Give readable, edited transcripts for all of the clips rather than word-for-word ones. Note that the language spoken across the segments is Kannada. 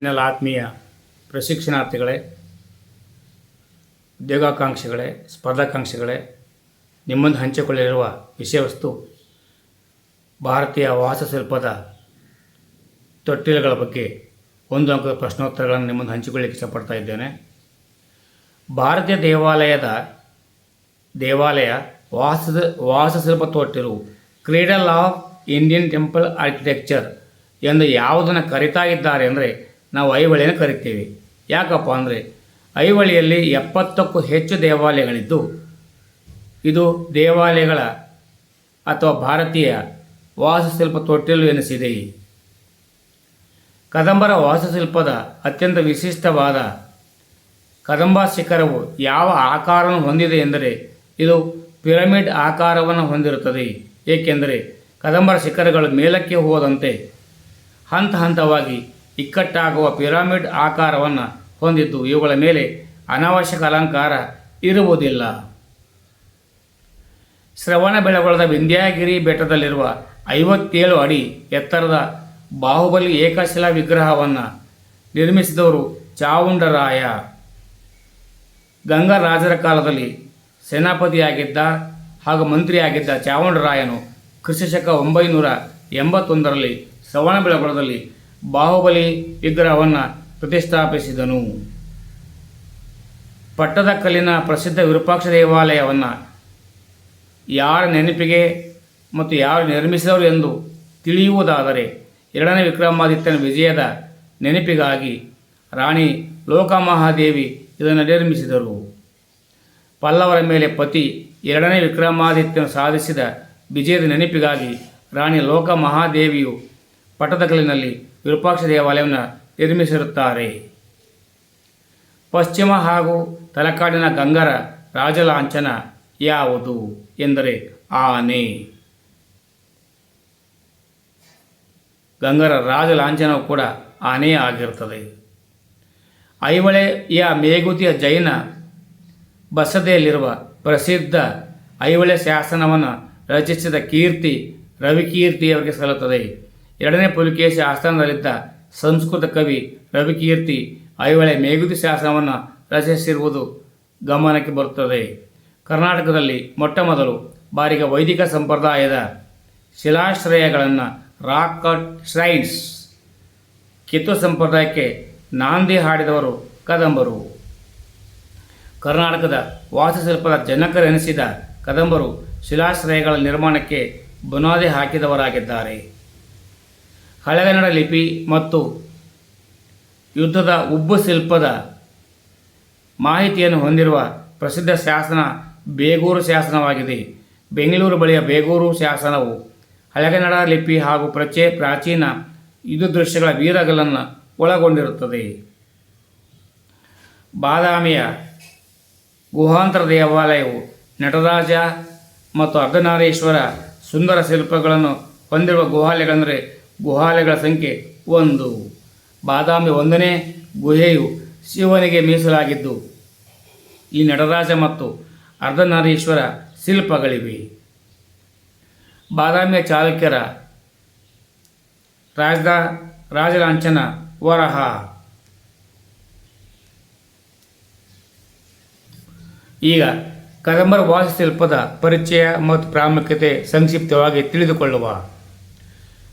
ಇನ್ನೆಲ್ಲ ಆತ್ಮೀಯ ಪ್ರಶಿಕ್ಷಣಾರ್ಥಿಗಳೇ, ಉದ್ಯೋಗಾಕಾಂಕ್ಷಿಗಳೇ, ಸ್ಪರ್ಧಾಕಾಂಕ್ಷಿಗಳೇ, ನಿಮ್ಮೊಂದು ಹಂಚಿಕೊಳ್ಳಿರುವ ವಿಷಯವಸ್ತು ಭಾರತೀಯ ವಾಸ್ತುಶಿಲ್ಪದ ತೊಟ್ಟಿಲುಗಳ ಬಗ್ಗೆ ಒಂದು ಅಂಕದ ಪ್ರಶ್ನೋತ್ತರಗಳನ್ನು ನಿಮ್ಮೊಂದು ಹಂಚಿಕೊಳ್ಳಿಕ್ಕೆ ಇಷ್ಟಪಡ್ತಾ ಇದ್ದೇನೆ. ಭಾರತೀಯ ದೇವಾಲಯ ವಾಸ್ತುಶಿಲ್ಪ ತೊಟ್ಟಿಲು, ಕ್ರೀಡಲ್ ಆಫ್ ಇಂಡಿಯನ್ ಟೆಂಪಲ್ ಆರ್ಕಿಟೆಕ್ಚರ್ ಎಂದು ಯಾವುದನ್ನು ಕರಿತಾ ಇದ್ದಾರೆ ಅಂದರೆ ನಾವು ಐಹೊಳೆಯನ್ನು ಕರಿತೀವಿ. ಯಾಕಪ್ಪ ಅಂದರೆ ಐಹೊಳೆಯಲ್ಲಿ 70ಕ್ಕೂ ಹೆಚ್ಚು ದೇವಾಲಯಗಳಿದ್ದು ಇದು ದೇವಾಲಯಗಳ ಅಥವಾ ಭಾರತೀಯ ವಾಸ್ತುಶಿಲ್ಪ ತೊಟ್ಟಿಲು ಎನಿಸಿದೆ. ಕದಂಬರ ವಾಸ್ತುಶಿಲ್ಪದ ಅತ್ಯಂತ ವಿಶಿಷ್ಟವಾದ ಕದಂಬ ಶಿಖರವು ಯಾವ ಆಕಾರವನ್ನು ಹೊಂದಿದೆ ಎಂದರೆ ಇದು ಪಿರಮಿಡ್ ಆಕಾರವನ್ನು ಹೊಂದಿರುತ್ತದೆ. ಏಕೆಂದರೆ ಕದಂಬರ ಶಿಖರಗಳು ಮೇಲಕ್ಕೆ ಹೋದಂತೆ ಹಂತ ಹಂತವಾಗಿ ಇಕ್ಕಟ್ಟಾಗುವ ಪಿರಮಿಡ್ ಆಕಾರವನ್ನು ಹೊಂದಿದ್ದು ಇವುಗಳ ಮೇಲೆ ಅನಾವಶ್ಯಕ ಅಲಂಕಾರ ಇರುವುದಿಲ್ಲ. ಶ್ರವಣಬೆಳಗೊಳದ ವಿಂಧ್ಯಗಿರಿ ಬೆಟ್ಟದಲ್ಲಿರುವ 57 ಅಡಿ ಎತ್ತರದ ಬಾಹುಬಲಿ ಏಕಶಿಲಾ ವಿಗ್ರಹವನ್ನು ನಿರ್ಮಿಸಿದವರು ಚಾವುಂಡರಾಯ. ಗಂಗಾ ರಾಜರ ಕಾಲದಲ್ಲಿ ಸೇನಾಪತಿಯಾಗಿದ್ದ ಹಾಗೂ ಮಂತ್ರಿಯಾಗಿದ್ದ ಚಾವುಂಡರಾಯನು ಕ್ರಿಸ್ತಶಕ 981ರಲ್ಲಿ ಶ್ರವಣಬೆಳಗೊಳದಲ್ಲಿ ಬಾಹುಬಲಿ ವಿಗ್ರಹವನ್ನು ಪ್ರತಿಷ್ಠಾಪಿಸಿದನು. ಪಟ್ಟದಕಲ್ಲಿನ ಪ್ರಸಿದ್ಧ ವಿರೂಪಾಕ್ಷ ದೇವಾಲಯವನ್ನು ಯಾರ ನೆನಪಿಗೆ ಮತ್ತು ಯಾರು ನಿರ್ಮಿಸಿದವರು ಎಂದು ತಿಳಿಯುವುದಾದರೆ 2ನೇ ವಿಕ್ರಮಾದಿತ್ಯನ ವಿಜಯದ ನೆನಪಿಗಾಗಿ ರಾಣಿ ಲೋಕಮಹಾದೇವಿ ಇದನ್ನು ನಿರ್ಮಿಸಿದರು. ಪಲ್ಲವರ ಮೇಲೆ ಪತಿ 2ನೇ ವಿಕ್ರಮಾದಿತ್ಯನು ಸಾಧಿಸಿದ ವಿಜಯದ ನೆನಪಿಗಾಗಿ ರಾಣಿ ಲೋಕಮಹಾದೇವಿಯು ಪಟ್ಟದಕಲ್ಲಿನಲ್ಲಿ ವಿರೂಪಾಕ್ಷ ದೇವಾಲಯವನ್ನು ನಿರ್ಮಿಸಿರುತ್ತಾರೆ. ಪಶ್ಚಿಮ ಹಾಗೂ ತಲಕಾಡಿನ ಗಂಗರ ರಾಜಲಾಂಛನ ಯಾವುದು ಎಂದರೆ ಆನೆ. ಗಂಗರ ರಾಜಲಾಂಛನವು ಕೂಡ ಆನೆಯೇ ಆಗಿರುತ್ತದೆ. ಐಹೊಳೆಯ ಮೇಗುತಿಯ ಜೈನ ಬಸದೆಯಲ್ಲಿರುವ ಪ್ರಸಿದ್ಧ ಐಹೊಳೆ ಶಾಸನವನ್ನು ರಚಿಸಿದ ಕೀರ್ತಿ ರವಿಕೀರ್ತಿಯವರಿಗೆ ಸಲ್ಲುತ್ತದೆ. 2ನೇ ಪುಲಿಕೇಶಿ ಆಸ್ಥಾನದಲ್ಲಿದ್ದ ಸಂಸ್ಕೃತ ಕವಿ ರವಿಕೀರ್ತಿ ಐಹೊಳೆ ಮೇಗುತಿ ಶಾಸನವನ್ನು ರಚಿಸಿರುವುದು ಗಮನಕ್ಕೆ ಬರುತ್ತದೆ. ಕರ್ನಾಟಕದಲ್ಲಿ ಮೊಟ್ಟಮೊದಲು ಬಾರಿಗೆ ವೈದಿಕ ಸಂಪ್ರದಾಯದ ಶಿಲಾಶ್ರಯಗಳನ್ನು ರಾಕ್ ಕಟ್ ಶ್ರೈನ್ಸ್ ಕಿತ್ತು ಸಂಪ್ರದಾಯಕ್ಕೆ ನಾಂದಿ ಹಾಡಿದವರು ಕದಂಬರು. ಕರ್ನಾಟಕದ ವಾಸ್ತುಶಿಲ್ಪದ ಜನಕರೆನಿಸಿದ ಕದಂಬರು ಶಿಲಾಶ್ರಯಗಳ ನಿರ್ಮಾಣಕ್ಕೆ ಬುನಾದಿ ಹಾಕಿದವರಾಗಿದ್ದಾರೆ. ಹಳೆಗನ್ನಡ ಲಿಪಿ ಮತ್ತು ಯುದ್ಧದ ಉಬ್ಬು ಶಿಲ್ಪದ ಮಾಹಿತಿಯನ್ನು ಹೊಂದಿರುವ ಪ್ರಸಿದ್ಧ ಶಾಸನ ಬೇಗೂರು ಶಾಸನವಾಗಿದೆ. ಬೆಂಗಳೂರು ಬಳಿಯ ಬೇಗೂರು ಶಾಸನವು ಹಳೆಗನ್ನಡ ಲಿಪಿ ಹಾಗೂ ಪ್ರಾಚೀನ ಯುದ್ಧ ದೃಶ್ಯಗಳ ವೀರಗಲ್ಲನ್ನು ಒಳಗೊಂಡಿರುತ್ತದೆ. ಬಾದಾಮಿಯ ಗುಹಾಂತರ ದೇವಾಲಯವು ನಟರಾಜ ಮತ್ತು ಅರ್ಧನಾರೀಶ್ವರ ಸುಂದರ ಶಿಲ್ಪಗಳನ್ನು ಹೊಂದಿರುವ ಗುಹಾಲಯಗಳೆಂದರೆ ಗುಹಾಲಯಗಳ ಸಂಖ್ಯೆ 1. ಬಾದಾಮಿ 1ನೇ ಗುಹೆಯು ಶಿವನಿಗೆ ಮೀಸಲಾಗಿದ್ದು ಈ ನಟರಾಜ ಮತ್ತು ಅರ್ಧನಾರೀಶ್ವರ ಶಿಲ್ಪಗಳಿವೆ. ಬಾದಾಮಿಯ ಚಾಲುಕ್ಯರ ರಾಜಲಾಂಛನ ವರಹ. ಈಗ ಕದಂಬರ ವಾಸ್ತುಶಿಲ್ಪದ ಪರಿಚಯ ಮತ್ತು ಪ್ರಾಮುಖ್ಯತೆ ಸಂಕ್ಷಿಪ್ತವಾಗಿ ತಿಳಿದುಕೊಳ್ಳುವ.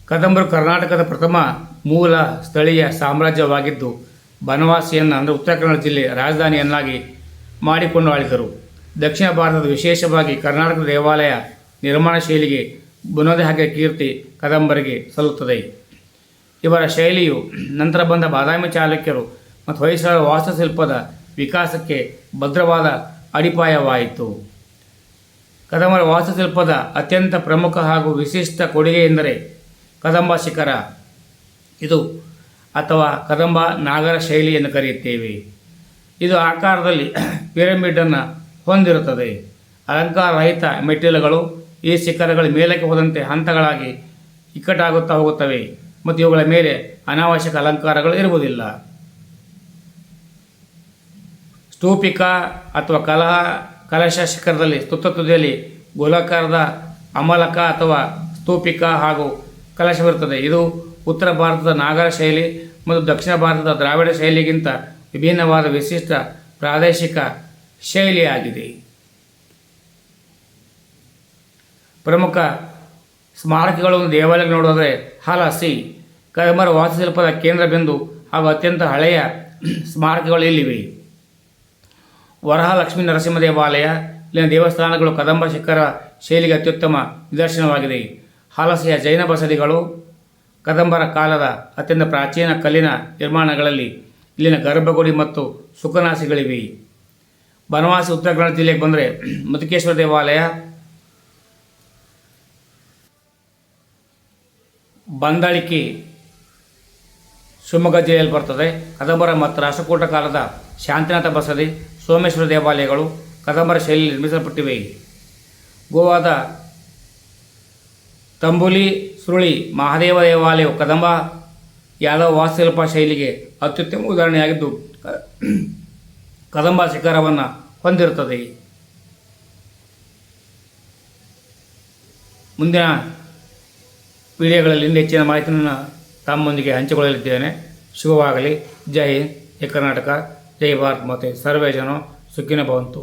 ಕದಂಬರು ಕರ್ನಾಟಕದ ಪ್ರಥಮ ಮೂಲ ಸ್ಥಳೀಯ ಸಾಮ್ರಾಜ್ಯವಾಗಿದ್ದು ಬನವಾಸಿಯನ್ನು ಅಂದರೆ ಉತ್ತರ ಕನ್ನಡ ಜಿಲ್ಲೆ ರಾಜಧಾನಿಯನ್ನಾಗಿ ಮಾಡಿಕೊಂಡು ಆಳಿದರು. ದಕ್ಷಿಣ ಭಾರತದ ವಿಶೇಷವಾಗಿ ಕರ್ನಾಟಕದ ದೇವಾಲಯ ನಿರ್ಮಾಣ ಶೈಲಿಗೆ ಬುನಾದಿ ಹಾಕಿದ ಕೀರ್ತಿ ಕದಂಬರಿಗೆ ಸಲ್ಲುತ್ತದೆ. ಇವರ ಶೈಲಿಯು ನಂತರ ಬಂದ ಬಾದಾಮಿ ಚಾಲುಕ್ಯರು ಮತ್ತು ಹೊಯ್ಸಳರ ವಾಸ್ತುಶಿಲ್ಪದ ವಿಕಾಸಕ್ಕೆ ಭದ್ರವಾದ ಅಡಿಪಾಯವಾಯಿತು. ಕದಂಬರ ವಾಸ್ತುಶಿಲ್ಪದ ಅತ್ಯಂತ ಪ್ರಮುಖ ಹಾಗೂ ವಿಶಿಷ್ಟ ಕೊಡುಗೆ ಎಂದರೆ ಕದಂಬ ಶಿಖರ. ಇದು ಅಥವಾ ಕದಂಬ ನಾಗರ ಶೈಲಿ ಎಂದು ಕರೆಯುತ್ತೇವೆ. ಇದು ಆಕಾರದಲ್ಲಿ ಪಿರಮಿಡನ್ನು ಹೊಂದಿರುತ್ತದೆ. ಅಲಂಕಾರ ರಹಿತ ಮೆಟ್ಟಿಲುಗಳು ಈ ಶಿಖರಗಳ ಮೇಲಕ್ಕೆ ಹೋದಂತೆ ಹಂತಗಳಾಗಿ ಇಕ್ಕಟ್ಟಾಗುತ್ತಾ ಹೋಗುತ್ತವೆ ಮತ್ತು ಇವುಗಳ ಮೇಲೆ ಅನಾವಶ್ಯಕ ಅಲಂಕಾರಗಳು ಇರುವುದಿಲ್ಲ. ಸ್ತೂಪಿಕ ಅಥವಾ ಕಲಶ ಶಿಖರದಲ್ಲಿ ತುದಿಯಲ್ಲಿ ಗೋಲಾಕಾರದ ಅಮಲಕ ಅಥವಾ ಸ್ತೂಪಿಕ ಹಾಗೂ ಕಲಶವಿರುತ್ತದೆ. ಇದು ಉತ್ತರ ಭಾರತದ ನಾಗರ ಶೈಲಿ ಮತ್ತು ದಕ್ಷಿಣ ಭಾರತದ ದ್ರಾವಿಡ ಶೈಲಿಗಿಂತ ವಿಭಿನ್ನವಾದ ವಿಶಿಷ್ಟ ಪ್ರಾದೇಶಿಕ ಶೈಲಿಯಾಗಿದೆ. ಪ್ರಮುಖ ಸ್ಮಾರಕಗಳನ್ನು ದೇವಾಲಯಗಳು ನೋಡೋದರೆ ಹಲಸಿ ಕದಂಬರ ವಾಸ್ತುಶಿಲ್ಪದ ಕೇಂದ್ರ ಬಿಂದು ಹಾಗೂ ಅತ್ಯಂತ ಹಳೆಯ ಸ್ಮಾರಕಗಳು ಇಲ್ಲಿವೆ. ವರಹಲಕ್ಷ್ಮೀ ನರಸಿಂಹ ದೇವಾಲಯ, ಇಲ್ಲಿನ ದೇವಸ್ಥಾನಗಳು ಕದಂಬ ಶಿಖರ ಶೈಲಿಗೆ ಅತ್ಯುತ್ತಮ ನಿದರ್ಶನವಾಗಿದೆ. ಹಲಸಿಯ ಜೈನ ಬಸದಿಗಳು ಕದಂಬರ ಕಾಲದ ಅತ್ಯಂತ ಪ್ರಾಚೀನ ಕಲ್ಲಿನ ನಿರ್ಮಾಣಗಳಲ್ಲಿ ಇಲ್ಲಿನ ಗರ್ಭಗುಡಿ ಮತ್ತು ಸುಖನಾಸಿಗಳಿವೆ. ಬನವಾಸಿ ಉತ್ತರ ಕನ್ನಡ ಜಿಲ್ಲೆಗೆ ಬಂದರೆ ಮಧುಕೇಶ್ವರ ದೇವಾಲಯ, ಬಂದಳಿಕೆ ಶಿವಮೊಗ್ಗ ಜಿಲ್ಲೆಯಲ್ಲಿ ಬರ್ತದೆ. ಕದಂಬರ ಮತ್ತು ರಾಷ್ಟ್ರಕೂಟ ಕಾಲದ ಶಾಂತಿನಾಥ ಬಸದಿ, ಸೋಮೇಶ್ವರ ದೇವಾಲಯಗಳು ಕದಂಬರ ಶೈಲಿಯಲ್ಲಿ ನಿರ್ಮಿಸಲ್ಪಟ್ಟಿವೆ. ಗೋವಾದ ತಂಬುಲಿ ಸುರುಳಿ ಮಹಾದೇವ ದೇವಾಲಯವು ಕದಂಬ ಯಾದವ ವಾಸ್ತುಶಿಲ್ಪ ಶೈಲಿಗೆ ಅತ್ಯುತ್ತಮ ಉದಾಹರಣೆಯಾಗಿದ್ದು ಕದಂಬ ಶಿಖರವನ್ನು ಹೊಂದಿರುತ್ತದೆ. ಮುಂದಿನ ವಿಡಿಯೋಗಳಲ್ಲಿ ಹೆಚ್ಚಿನ ಮಾಹಿತಿಯನ್ನು ತಮ್ಮೊಂದಿಗೆ ಹಂಚಿಕೊಳ್ಳಲಿದ್ದೇನೆ. ಶುಭವಾಗಲಿ. ಜೈ ಹಿಂದ್, ಜೈ ಕರ್ನಾಟಕ, ಜೈ ಭಾರತ್ ಮಾತೆ. ಸರ್ವೇ ಜನ ಸುಖಿನೋ ಭವಂತು.